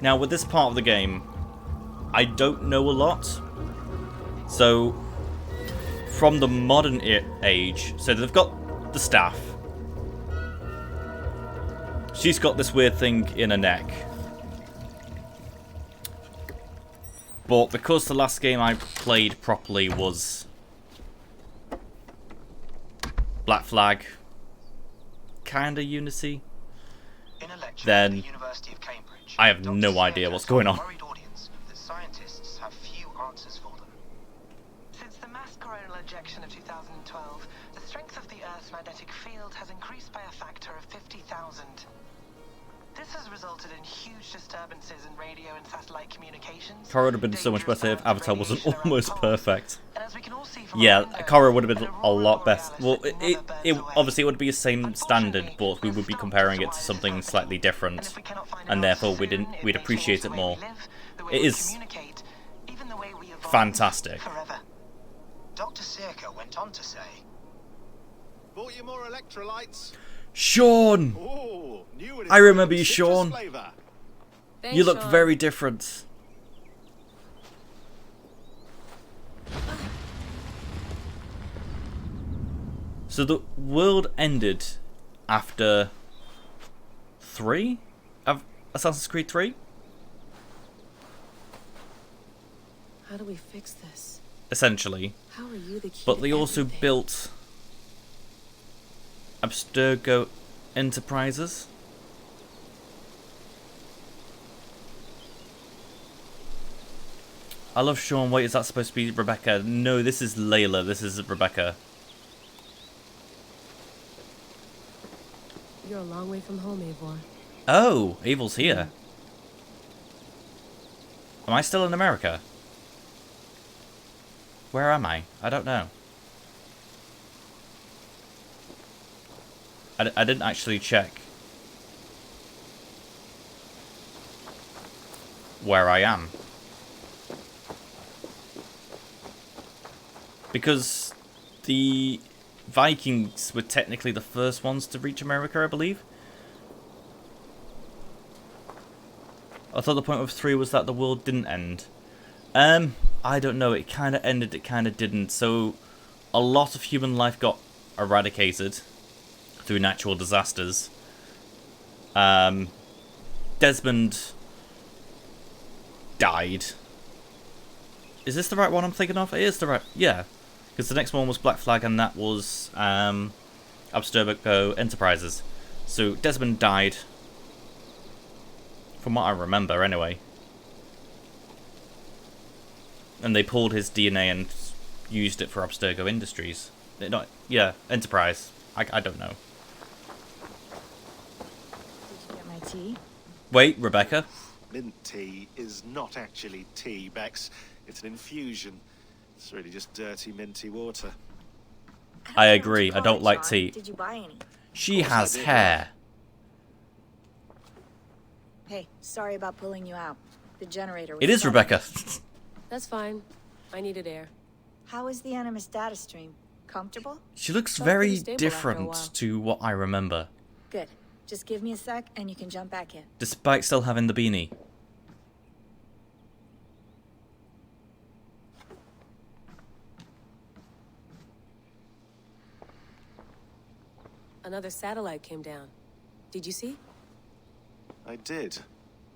Now, with this part of the game, I don't know a lot. So, from the modern age, so they've got the staff. She's got this weird thing in her neck. But because the last game I played properly was Black Flag, kinda Unity, then I have no idea what's going on. Scientists have few answers for them. Since the mass coronal ejection of 2012, the strength of the Earth's magnetic field has increased by a factor of 50,000. This has resulted in huge disturbances in radio and satellite communications. Korra would have been so much better if Avatar wasn't almost perfect. Yeah, Korra would have been a lot better. Well, obviously it would be the same standard, but we would be comparing it to something slightly different, and therefore we'd appreciate it more. It is fantastic. Dr. Circa went on to say, "Bought you more electrolytes." Sean! Ooh, I remember you, Sean. Thanks, You look Sean. very different. So the world ended after 3 of Assassin's Creed 3? How do we fix this? Essentially. How are you the key But to they also everything? built Abstergo Enterprises. I love Sean. Wait, is that supposed to be Rebecca? No, this is Layla. This is Rebecca. You're a long way from home, Eivor. Oh, Evil's here. Am I still in America? Where am I? I don't know. I didn't actually check where I am. Because the Vikings were technically the first ones to reach America, I believe. I thought the point of 3 was that the world didn't end. I don't know. It kind of ended, it kind of didn't. So, a lot of human life got eradicated through natural disasters. Desmond died. Is this the right one I'm thinking of? It is the right... Yeah. Because the next one was Black Flag, and that was Abstergo Enterprises. So Desmond died. From what I remember, anyway. And they pulled his DNA and used it for Abstergo Industries. Yeah, Enterprise. I don't know. Did you get my tea? Wait, Rebecca? Mint tea is not actually tea, Bex. It's an infusion. It's really just dirty, minty water. I agree. I don't like tea. Did you buy any? She has hair. Hey, sorry about pulling you out. The generator was It is setting. Rebecca. That's fine. I needed air. How is the Animus data stream? Comfortable? She looks Felt pretty very stable after a different while. to what I remember. Good. Just give me a sec and you can jump back in. Despite still having the beanie. Another satellite came down. Did you see? I did.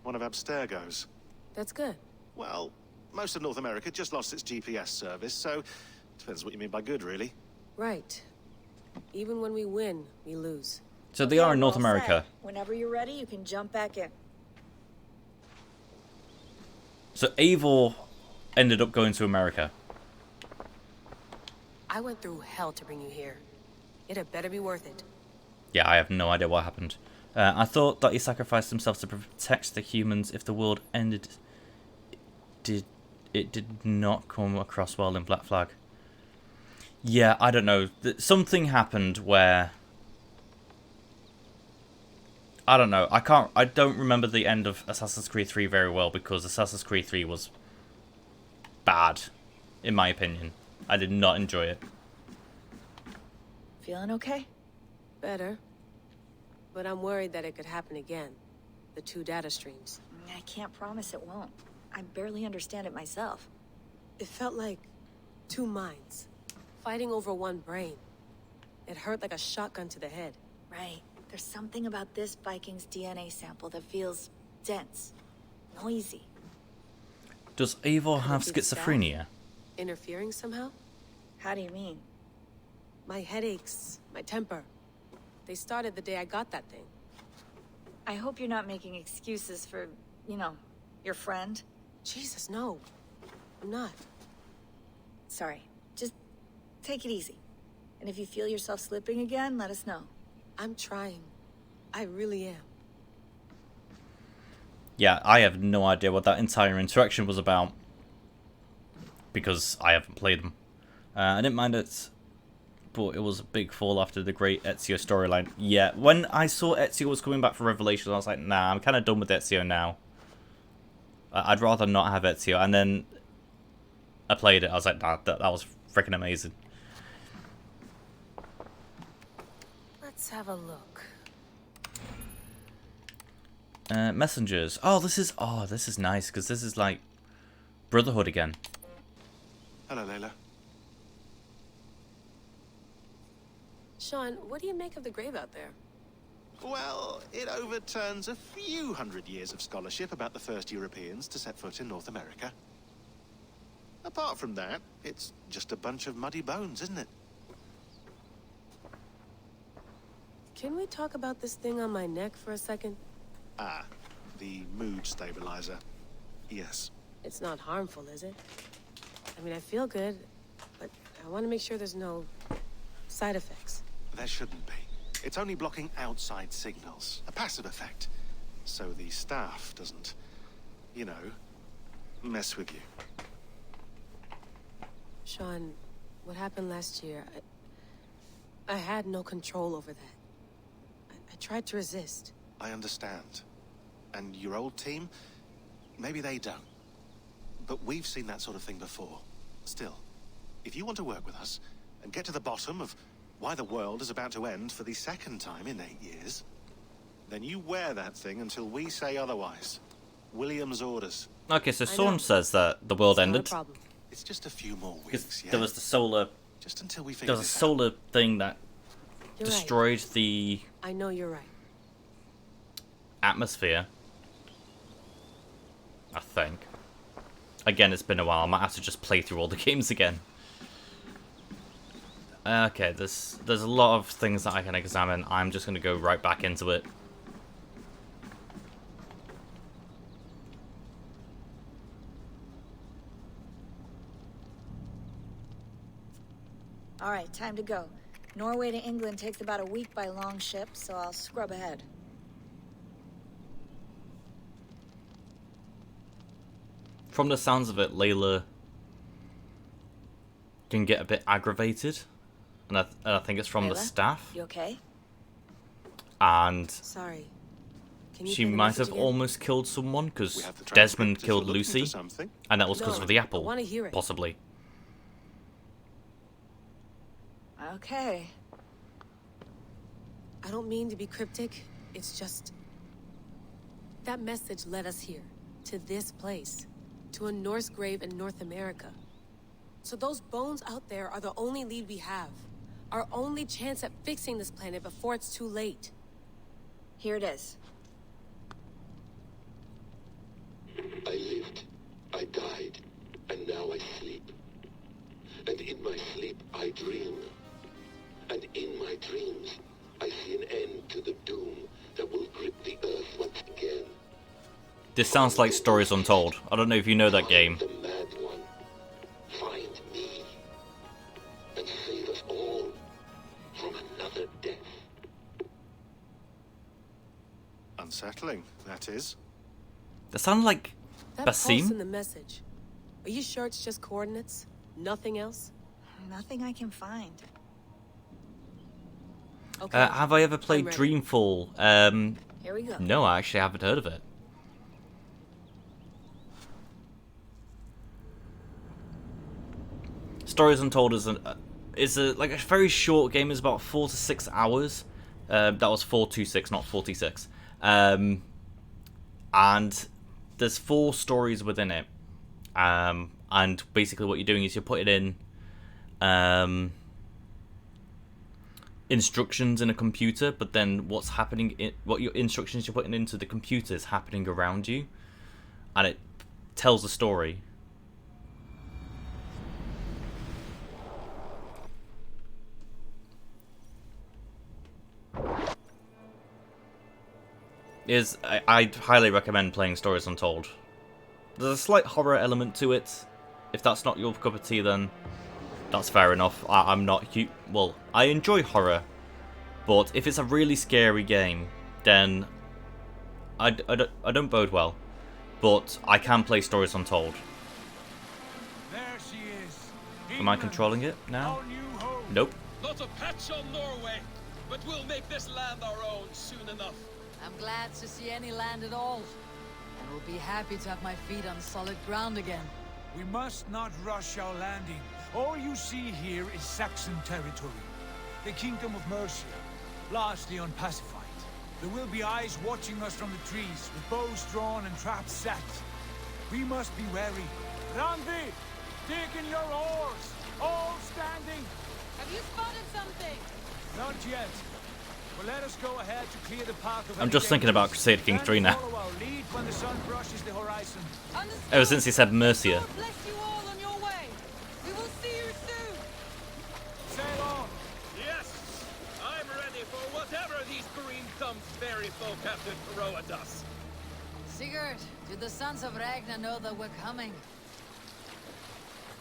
One of Abstergo's. That's good. Well, most of North America just lost its GPS service, so depends what you mean by good, really. Right. Even when we win, we lose. So they are in North All America. set. Whenever you're ready, you can jump back in. So Eivor ended up going to America. I went through hell to bring you here. It had better be worth it. Yeah, I have no idea what happened. I thought that he sacrificed himself to protect the humans if the world ended. It did not come across well in Black Flag. Yeah, I don't know. Something happened where... I don't know. I don't remember the end of Assassin's Creed 3 very well because Assassin's Creed 3 was bad, in my opinion. I did not enjoy it. Feeling okay? Better. But I'm worried that it could happen again. The 2 data streams. I can't promise it won't. I barely understand it myself. It felt like 2 minds, fighting over one brain. It hurt like a shotgun to the head. Right. There's something about this Viking's DNA sample that feels dense, noisy. Does Eivor have Could it be the schizophrenia? Interfering somehow? How do you mean? My headaches, my temper. They started the day I got that thing. I hope you're not making excuses for, you know, your friend. Jesus, no. I'm not. Sorry. Just take it easy. And if you feel yourself slipping again, let us know. I'm trying. I really am. Yeah, I have no idea what that entire interaction was about. Because I haven't played them. I didn't mind it, but it was a big fall after the great Ezio storyline. Yeah, when I saw Ezio was coming back for Revelations, I was like, nah, I'm kind of done with Ezio now. I'd rather not have Ezio. And then I played it, I was like, nah, that was freaking amazing. Let's have a look. Messengers. Oh, this is nice, because this is like Brotherhood again. Hello, Layla. Sean, what do you make of the grave out there? Well, it overturns a few hundred years of scholarship about the first Europeans to set foot in North America. Apart from that, it's just a bunch of muddy bones, isn't it? Can we talk about this thing on my neck for a second? Ah, the mood stabilizer. Yes. It's not harmful, is it? I mean, I feel good, but I want to make sure there's no side effects. There shouldn't be. It's only blocking outside signals, a passive effect. So the staff doesn't, you know, mess with you. Sean, what happened last year, I had no control over that. I tried to resist. I understand. And your old team, maybe they don't. But we've seen that sort of thing before. Still, if you want to work with us and get to the bottom of why the world is about to end for the second time in 8 years, then you wear that thing until we say otherwise. William's orders. Okay, so Sorn says that the world It's not a ended. problem. It's just a few more weeks, yeah? There was the solar... Just until we There figure was a this solar thing that You're destroyed the right. I know you're right. atmosphere. I think. Again, it's been a while. I might have to just play through all the games again. Okay, there's a lot of things that I can examine. I'm just going to go right back into it. All right, time to go. Norway to England takes about a week by long ship, so I'll scrub ahead. From the sounds of it, Layla can get a bit aggravated. And I think it's from the Layla? staff. You okay? And Sorry. Can you she play the might message have again? almost killed someone, We because have the Desmond transcript if killed you're looking for Lucy. something. And that was because No, of the I apple. wanna hear it. Possibly. Okay. I don't mean to be cryptic. It's just... that message led us here. To this place. To a Norse grave in North America. So those bones out there are the only lead we have. Our only chance at fixing this planet before it's too late. Here it is. I lived, I died, and now I sleep. And in my sleep I dream. And in my dreams I see an end to the doom that will grip the earth once again. This sounds like Stories Untold. I don't know if you know that game. Find the mad one. Find me. And save us all from another death. Unsettling, that is. That sounded like That pulse Basim? in the message. Are you sure it's just coordinates? Nothing else? Nothing I can find. Okay. Have I ever played I'm ready. Dreamfall? Here we go. No, I actually haven't heard of it. Stories Untold is like a very short game. It's about 4 to 6 hours. That was 426, not 46. And there's 4 stories within it, and basically what you're doing is you're putting in instructions in a computer, but then what's happening, what your instructions you're putting into the computer is happening around you, and it tells a story. I'd highly recommend playing Stories Untold. There's a slight horror element to it. If that's not your cup of tea, then that's fair enough. I'm not well, I enjoy horror, but if it's a really scary game, then I don't bode well. But I can play Stories Untold. There she is. Am I controlling it now? Nope. Not a patch on Norway, but we'll make this land our own soon enough. I'm glad to see any land at all, and will be happy to have my feet on solid ground again. We must not rush our landing. All you see here is Saxon territory. The Kingdom of Mercia, largely unpacified. There will be eyes watching us from the trees, with bows drawn and traps set. We must be wary. Randi, dig in your oars, all standing. Have you spotted something? Not yet. But let us go ahead to clear the path of I'm just thinking about Crusader Kings 3 now. Follow our lead when the sun brushes the horizon. Ever since he said Mercia. God bless you all on your way. We will see you soon. Sail on. Yes, I'm ready for whatever these green-thumbed fairy folk have to throw at us. Sigurd, do the sons of Ragnar know that we're coming?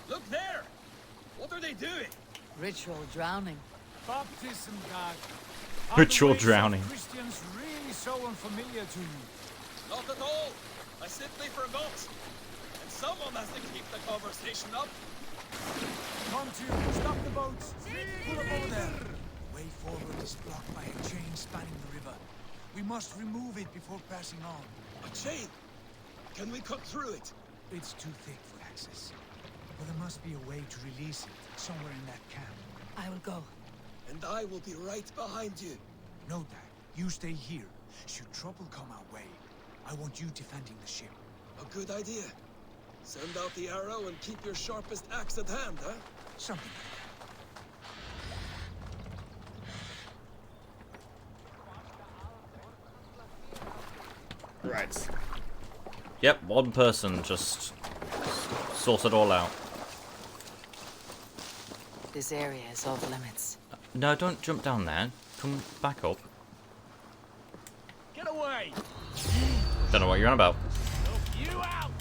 Look there! What are they doing? Ritual drowning. Baptism, God. Ritual drowning. Christians really so unfamiliar to you? Not at all. I simply forgot. And someone has to keep the conversation up. Come to, stop the boats. Pull up over there. Way forward is blocked by a chain spanning the river. We must remove it before passing on. A chain? Can we cut through it? It's too thick for access. But there must be a way to release it, somewhere in that camp. I will go. And I will be right behind you. Note that. You stay here. Should trouble come our way, I want you defending the ship. A good idea. Send out the arrow and keep your sharpest axe at hand, huh? Something like that. Right. Yep, one person just sorts it all out. This area is off limits. No, don't jump down there. Come back up. Get away! Don't know what you're on about. You out!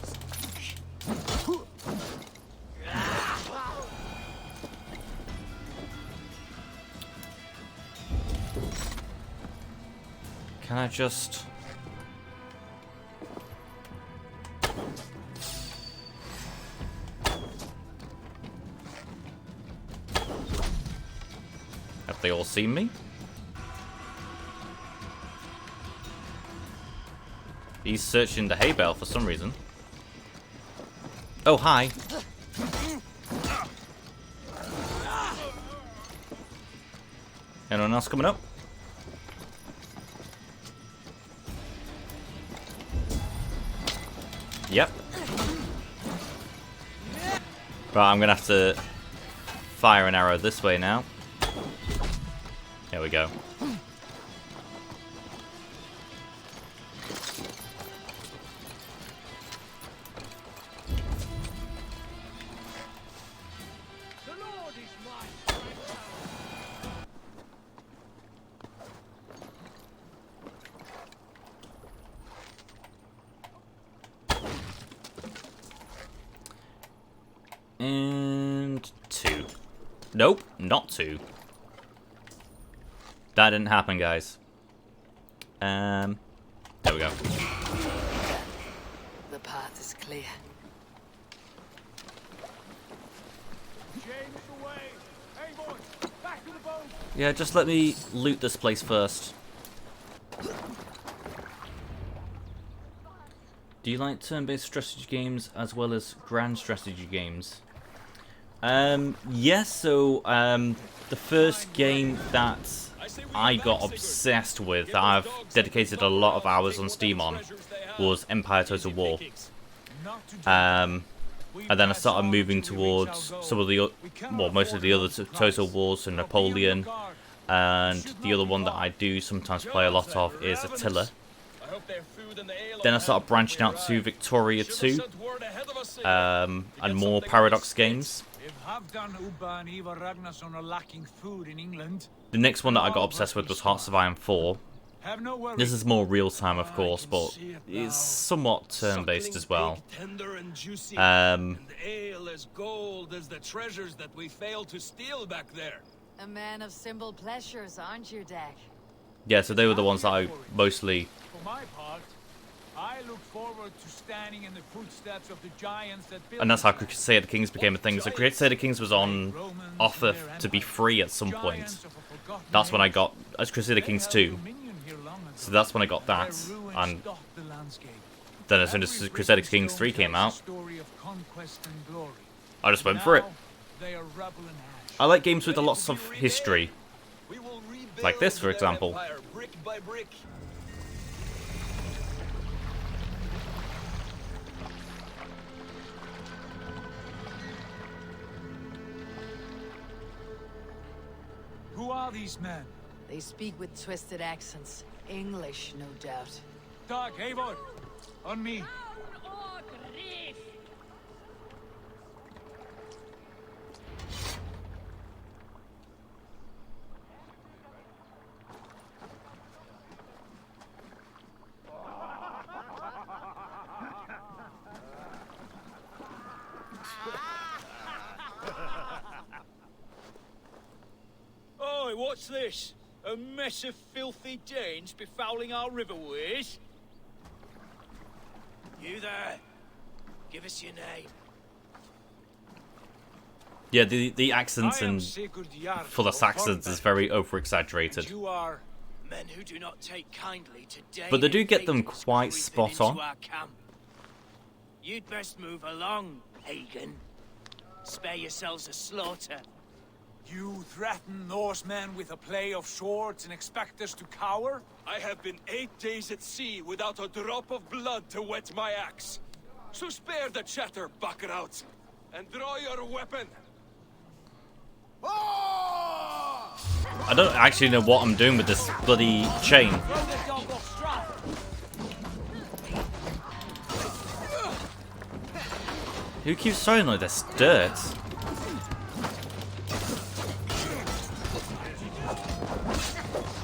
Can I just... Have they all seen me? He's searching the hay bale for some reason. Oh, hi. Anyone else coming up? Yep. Right, I'm gonna have to fire an arrow this way now. There we go. And 2. Nope, not 2. That didn't happen, guys. There we go. The path is clear. James away! Hey boys, back to the boat! Yeah, just let me loot this place first. Do you like turn-based strategy games as well as grand strategy games? Yes, so the first game that I got obsessed with, I've dedicated a lot of hours on Steam on, was Empire Total War. And then I started moving towards some of the, well, most of the other Total Wars, so Napoleon, and the other one that I do sometimes play a lot of is Attila. Then I started branching out to Victoria 2, and more Paradox games. The next one that I got obsessed with was Hearts of Iron 4. This is more real time, of course, but it's somewhat turn-based as well. And ale as gold as the treasures that we failed to steal back there. A man of simple pleasures, aren't you, Dak? Yeah, so they were the ones that I mostly... For my part, I look forward to standing in the footsteps of the giants that built. And that's how Crusader Kings became a thing. So Crusader Kings was on offer to be free at some point. That's when I got Crusader Kings 2. So that's when I got that. And then as soon as Crusader Kings 3 came out, I just went for it. I like games with lots of history. Like this, for example. Who are these men? They speak with twisted accents. English, no doubt. Dag, Eivor! On me! Oi, what's this? A mess of filthy Danes befouling our riverways? You there? Give us your name. Yeah, the accents and for the Saxons is very over-exaggerated. You are men who do not take kindly to But they do get them quite spot on. You'd best move along, pagan. Spare yourselves a slaughter. You threaten Norsemen with a play of swords and expect us to cower? I have been 8 days at sea without a drop of blood to wet my axe. So spare the chatter, buckerouts, and draw your weapon. I don't actually know what I'm doing with this bloody chain. Who keeps throwing like this dirt?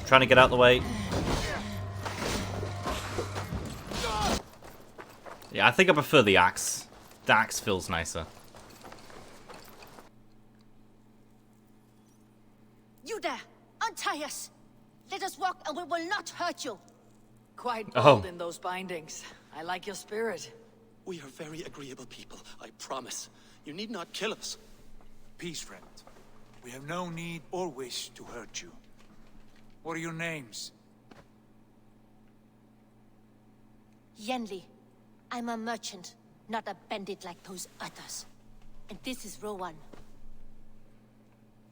Trying to get out of the way. Yeah, I think I prefer the axe. The axe feels nicer. You there! Untie us! Let us walk and we will not hurt you! Quite bold in those bindings. I like your spirit. We are very agreeable people, I promise. You need not kill us. Peace, friend. We have no need or wish to hurt you. What are your names? Yenli. I'm a merchant, not a bandit like those others. And this is Rowan.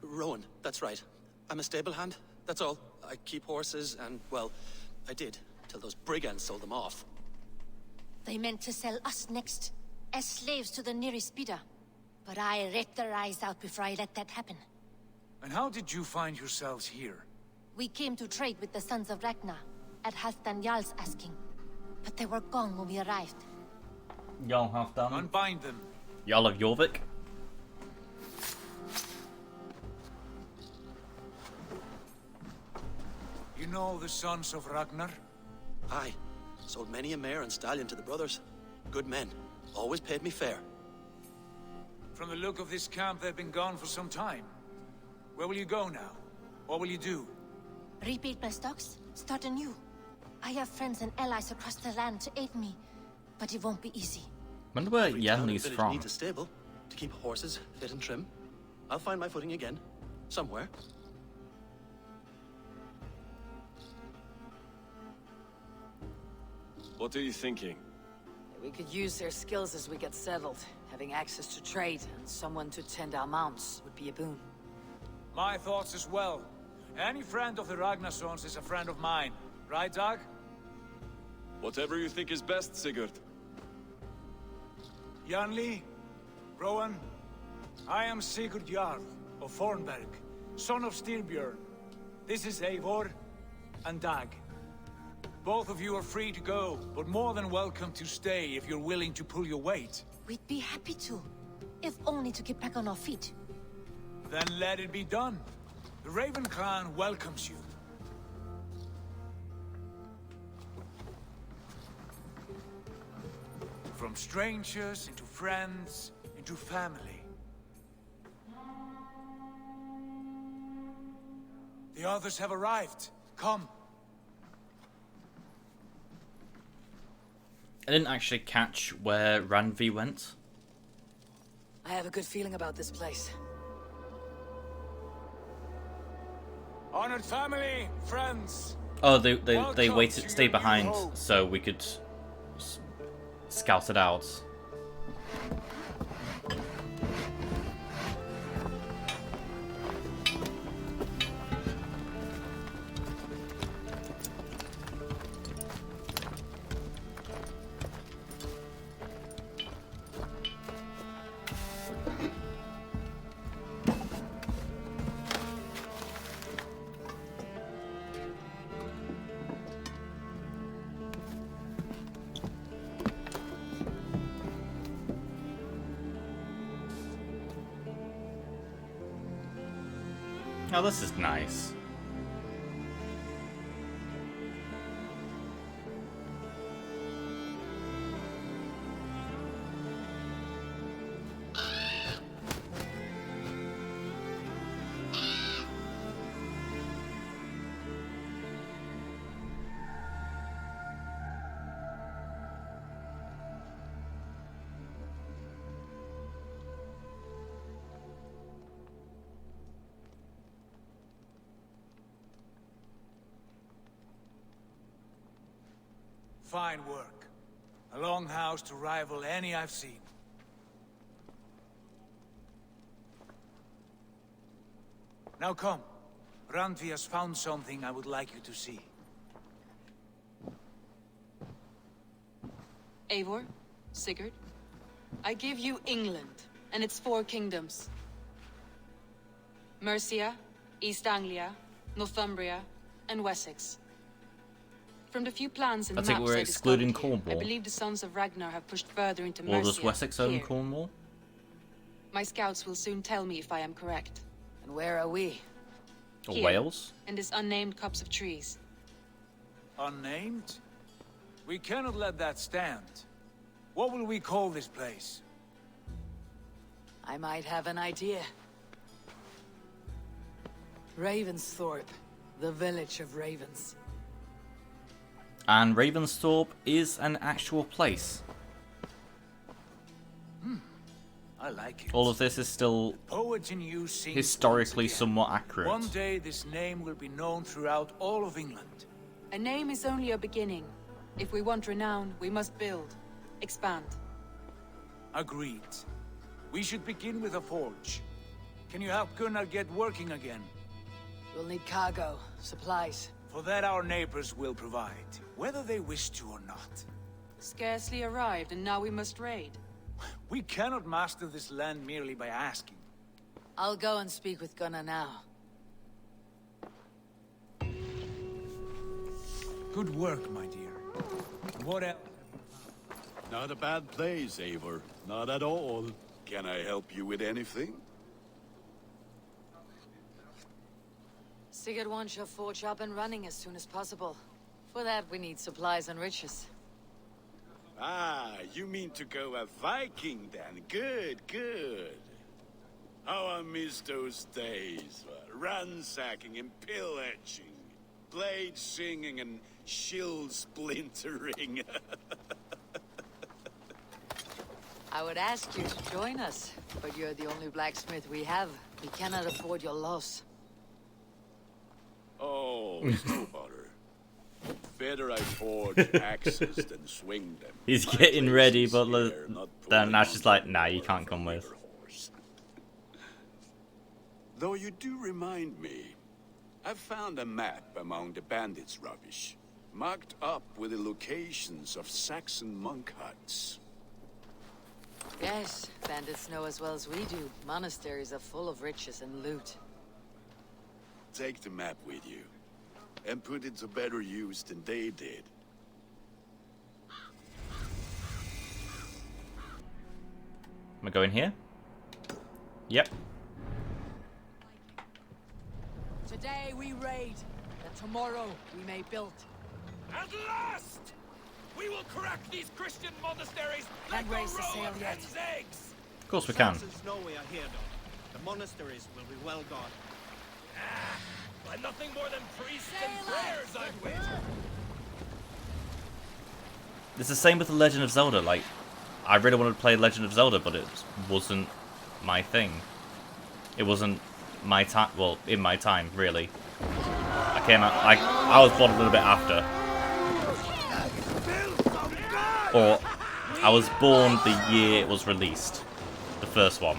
Rowan, that's right. I'm a stable hand, that's all. I keep horses and, well, I did, till those brigands sold them off. They meant to sell us next, as slaves to the nearest bidder. But I ripped their eyes out before I let that happen. And how did you find yourselves here? We came to trade with the Sons of Ragnar, at Halfdan Jarl's asking. But they were gone when we arrived. Jarl Halfdan. Unbind them. Jarl of Jorvik. You know the Sons of Ragnar? Aye. Sold many a mare and stallion to the brothers. Good men. Always paid me fair. From the look of this camp, they've been gone for some time. Where will you go now? What will you do? Rebuild my stocks, start anew. I have friends and allies across the land to aid me, but it won't be easy. Wonder where Every town and Yenli's village from. needs a stable to keep horses fit and trim. I'll find my footing again, somewhere. What are you thinking? We could use their skills as we get settled. Having access to trade and someone to tend our mounts would be a boon. My thoughts as well. Any friend of the Ragnarsons is a friend of mine. Right, Dag? Whatever you think is best, Sigurd. Janli, Rowan, I am Sigurd Jarl of Fornberg, son of Styrbjörn. This is Eivor and Dag. Both of you are free to go, but more than welcome to stay if you're willing to pull your weight. We'd be happy to, if only to get back on our feet. Then let it be done. The Raven clan welcomes you. From strangers into friends, into family. The others have arrived. Come. I didn't actually catch where Randvi went. I have a good feeling about this place. Honored family, friends. Oh, they waited, to stayed your new behind home. so we could scout it out. Oh, this is nice. Fine work. A longhouse to rival any I've seen. Now come. Randvi has found something I would like you to see. Eivor, Sigurd, I give you England and its 4 kingdoms. Mercia, East Anglia, Northumbria, and Wessex. From the few plans and I think maps we're I excluding discovered here, Cornwall. I believe the Sons of Ragnar have pushed further into Or does Mercia. Wessex own here. Cornwall? My scouts will soon tell me if I am correct. And where are we? Or Here, Wales? in this unnamed copse of trees. Unnamed? We cannot let that stand. What will we call this place? I might have an idea. Ravensthorpe, the village of ravens. And Ravensthorpe is an actual place. I like it. All of this is still Poet in you sings historically once again. somewhat accurate. One day this name will be known throughout all of England. A name is only a beginning. If we want renown, we must build, expand. Agreed. We should begin with a forge. Can you help Gunnar get working again? We'll need cargo, supplies. For that our neighbors will provide, whether they wish to or not. Scarcely arrived, and now we must raid. We cannot master this land merely by asking. I'll go and speak with Gunnar now. Good work, my dear. What else? Not a bad place, Eivor. Not at all. Can I help you with anything? Sigurd wants your forge up and running as soon as possible. For that, we need supplies and riches. Ah, you mean to go a Viking then? Good, good. How I miss those days. Ransacking and pillaging. Blade singing and shield splintering. I would ask you to join us, but you're the only blacksmith we have. We cannot afford your loss. Oh, it's no bother. Better I forge axes than swing them. He's My getting place ready, is but here, not then pulling Nash on is like, the nah, you horn can't of come a with. bigger horse. Though you do remind me, I found a map among the bandits' rubbish. marked up with the locations of Saxon monk huts. Yes, bandits know as well as we do. Monasteries are full of riches and loot. Take the map with you, and put it to better use than they did. Am I going here? Yep. Today we raid, and tomorrow we may build. At last! We will crack these Christian monasteries Can't like raise a the row sail of yet. hen's eggs! Of course we can. Saxons know we are here, though. The monasteries will be well guarded. By nothing more than priests and prayers, I'd wager. It's the same with the Legend of Zelda. Like, I really wanted to play Legend of Zelda, but it wasn't my thing. It wasn't my time. Well, in my time, really. I came out. I was born a little bit after. Or I was born the year it was released. The first one.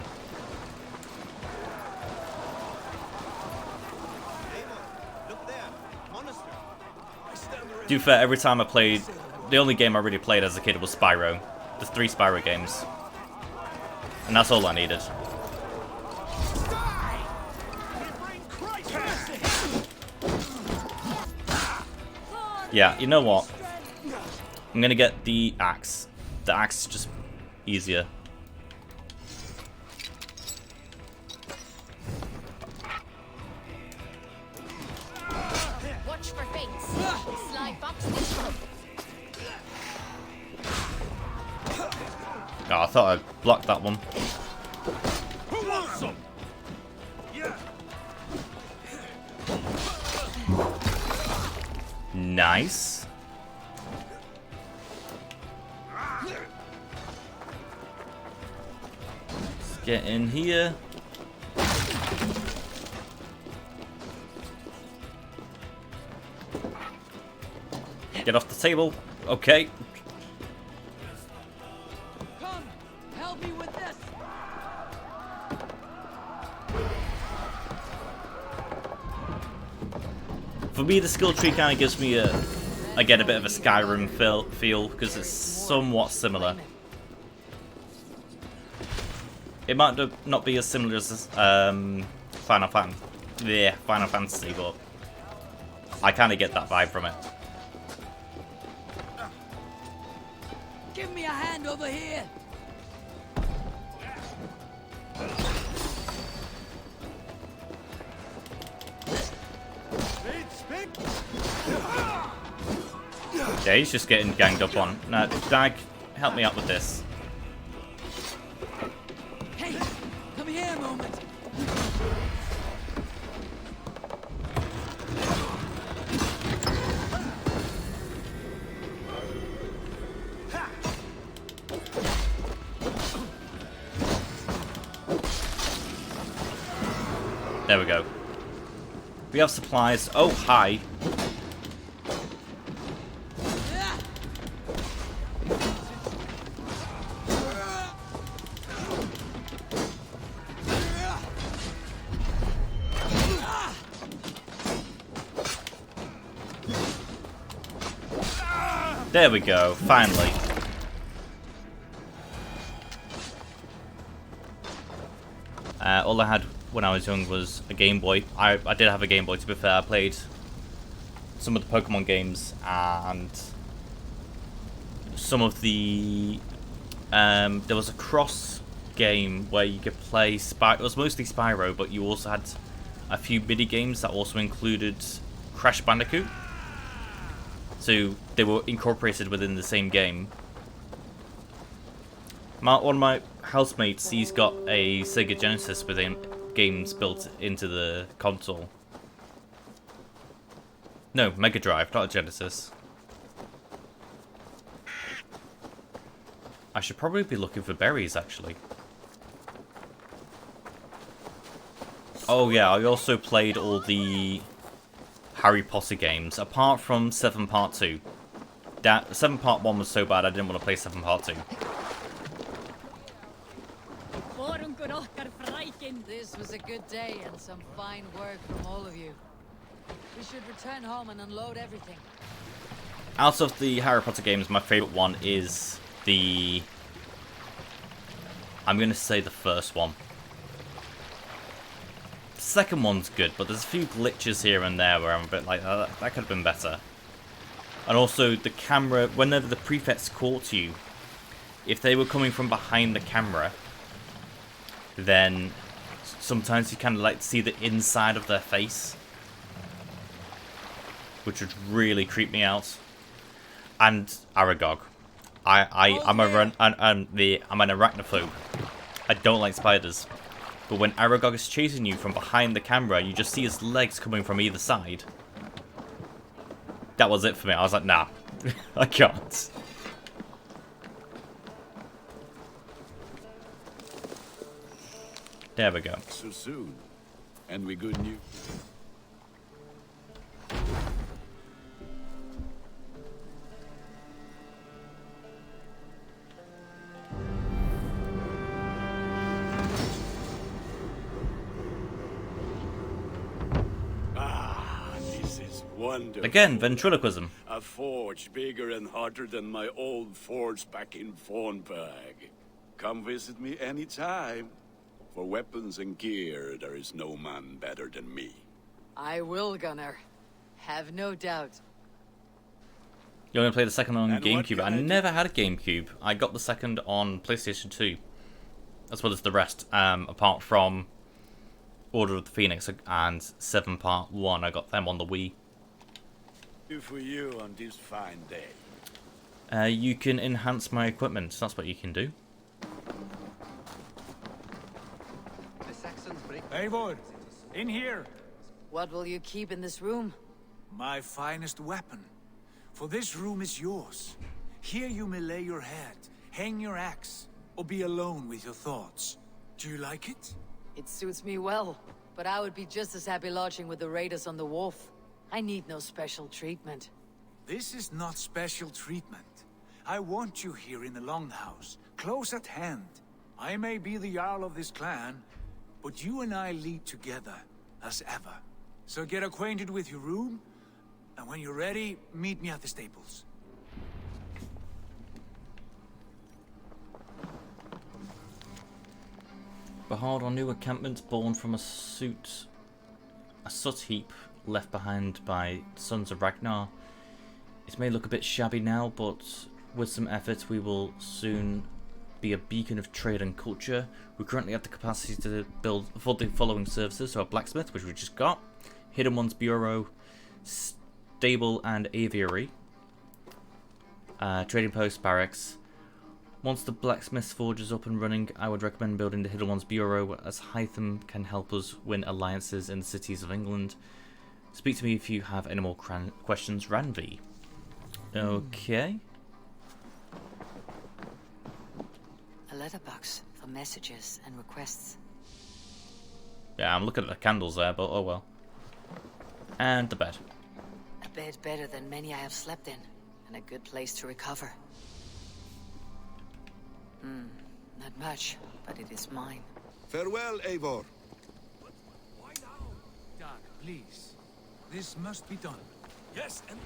To be fair, every time I played, the only game I really played as a kid was Spyro. The 3 Spyro games. And that's all I needed. Yeah, you know what? I'm gonna get the axe. The axe is just easier. Watch for fates. Sly fox this one. Oh, I thought I'd blocked that one. Who wants some? Yeah. Nice. Let's get in here. Get off the table. Okay. Come, help me with this. For me, the skill tree kind of gives me I get a bit of a Skyrim feel because it's somewhat similar. It might not be as similar as Final Fantasy, but I kind of get that vibe from it. Give me a hand over here. Yeah, he's just getting ganged up on. Now, Dag, help me out with this. Hey, come here a moment. There we go. We have supplies. Oh, hi. There we go, finally. All I had when I was young was a Game Boy. I did have a Game Boy, to be fair. I played some of the Pokemon games and some of the... there was a cross game where you could play it was mostly Spyro, but you also had a few mini games that also included Crash Bandicoot. So they were incorporated within the same game. One of my housemates, he's got a Sega Genesis with games built into the console. No, Mega Drive, not a Genesis. I should probably be looking for berries, actually. Oh yeah, I also played all the Harry Potter games, apart from 7 Part 2. 7 Part 1 was so bad I didn't want to play 7 Part 2. This was a good day and some fine work from all of you. We should return home and unload everything. Out of the Harry Potter games, my favourite one is the... I'm going to say the first one. The second one's good, but there's a few glitches here and there where I'm a bit like, oh, that could have been better. And also, the camera, whenever the prefects caught you, if they were coming from behind the camera, then sometimes you kind of like see the inside of their face, which would really creep me out. And Aragog, I'm an arachnophobe. I don't like spiders, but when Aragog is chasing you from behind the camera, you just see his legs coming from either side. That was it for me. I was like, nah, I can't. There we go. So soon, and we good news. This is wonderful. Again, ventriloquism. A forge bigger and hotter than my old forge back in Fornberg. Come visit me anytime. For weapons and gear, there is no man better than me. I will, Gunnar. Have no doubt. You're going to play the second on GameCube. I never had a GameCube. I got the second on PlayStation 2. As well as the rest. Apart from Order of the Phoenix and 7 Part 1. I got them on the Wii. Do for you on this fine day. You can enhance my equipment. That's what you can do. Eivor, in here. What will you keep in this room? My finest weapon. For this room is yours. Here you may lay your head, hang your axe, or be alone with your thoughts. Do you like it? It suits me well, but I would be just as happy lodging with the raiders on the wharf. I need no special treatment. This is not special treatment. I want you here in the Longhouse, close at hand. I may be the Jarl of this clan, but you and I lead together, as ever. So get acquainted with your room, and when you're ready, meet me at the stables. Behold our new encampment born from a soot heap left behind by sons of Ragnar. It may look a bit shabby now, but with some effort we will soon be a beacon of trade and culture. We currently have the capacity to build for the following services: so a blacksmith, which we just got, Hidden Ones Bureau, stable and aviary, trading post, barracks. Once the blacksmith's forge is up and running, I would recommend building the Hidden Ones Bureau, as Hytham can help us win alliances in the cities of England. Speak to me if you have any more questions, Ranvi. Okay. A letterbox for messages and requests. Yeah, I'm looking at the candles there, but oh well. And the bed. A bed better than many I have slept in, and a good place to recover. Not much, but it is mine. Farewell, Eivor. Why now? Dag, please. This must be done. Yes, and...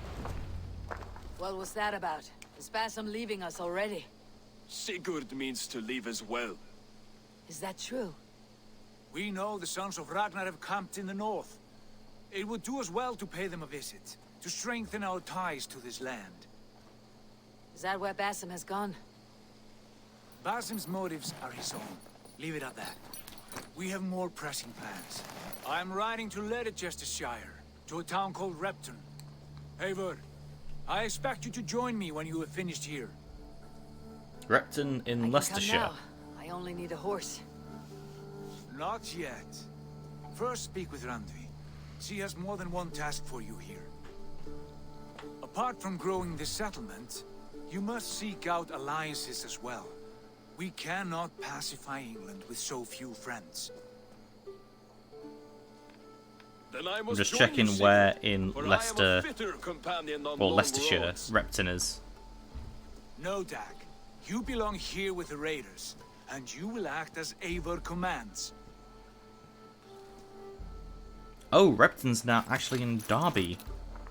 What was that about? Is Basim leaving us already? Sigurd means to leave as well. Is that true? We know the sons of Ragnar have camped in the north. It would do us well to pay them a visit, to strengthen our ties to this land. Is that where Basim has gone? Basim's motives are his own. Leave it at that. We have more pressing plans. I'm riding to Leicestershire, to a town called Repton. Eivor, I expect you to join me when you have finished here. Repton in Leicestershire. I only need a horse. Not yet. First speak with Randvi. She has more than one task for you here. Apart from growing this settlement, you must seek out alliances as well. We cannot pacify England with so few friends. Then I I'm must just join checking you, where Sigurd, in for Leicester, I am a fitter companion on or long Leicestershire, roads. Repton is. No, Dag. You belong here with the raiders, and you will act as Eivor commands. Oh, Repton's now actually in Derby.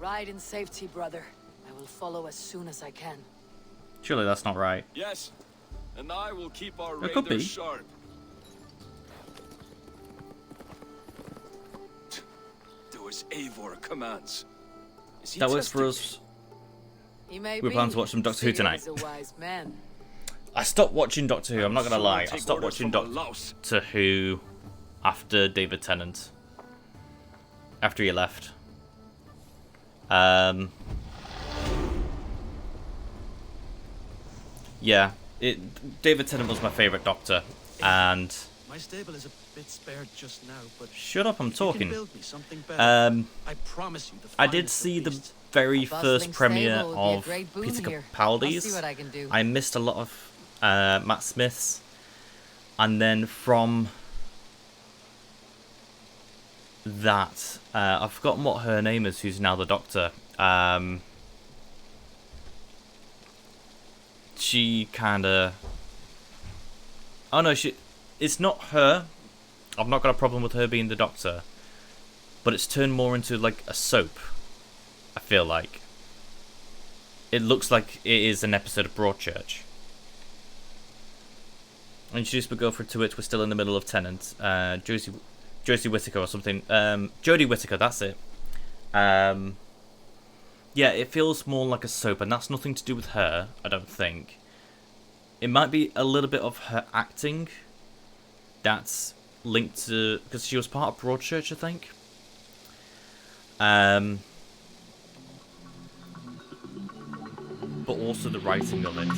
Ride in safety, brother. I will will follow as soon as I can. Surely that's not right. Yes, and I will keep our It could be. raiders sharp. Do as Eivor commands. Is he That works for testing us. He may We be. plan to watch some Doctor Who tonight. He's a wise man. I stopped watching Doctor Who, I'm not gonna Sure, lie. I take stopped orders watching from a louse. Doctor Who after David Tennant. After he left. Yeah, David Tennant was my favourite Doctor, and My stable is a bit spared just now, but shut up, I'm if you can talking. build me something better, I promise you the I did finest see of the beasts. very A bustling first premiere stable would be a of great boon Peter here. I'll see Capaldi's. what I can do. I missed a lot of Matt Smith's, and then from that, I've forgotten what her name is, who's now the Doctor. She kind of... Oh no, it's not her. I've not got a problem with her being the Doctor. But it's turned more into like a soap, I feel like. It looks like it is an episode of Broadchurch. Introduced by Girlfriend to It, we're still in the middle of Tennant. Josie Whittaker or something. Jodie Whittaker, that's it. Yeah, it feels more like a soap, and that's nothing to do with her, I don't think. It might be a little bit of her acting that's linked to... because she was part of Broadchurch, I think. But also the writing of it.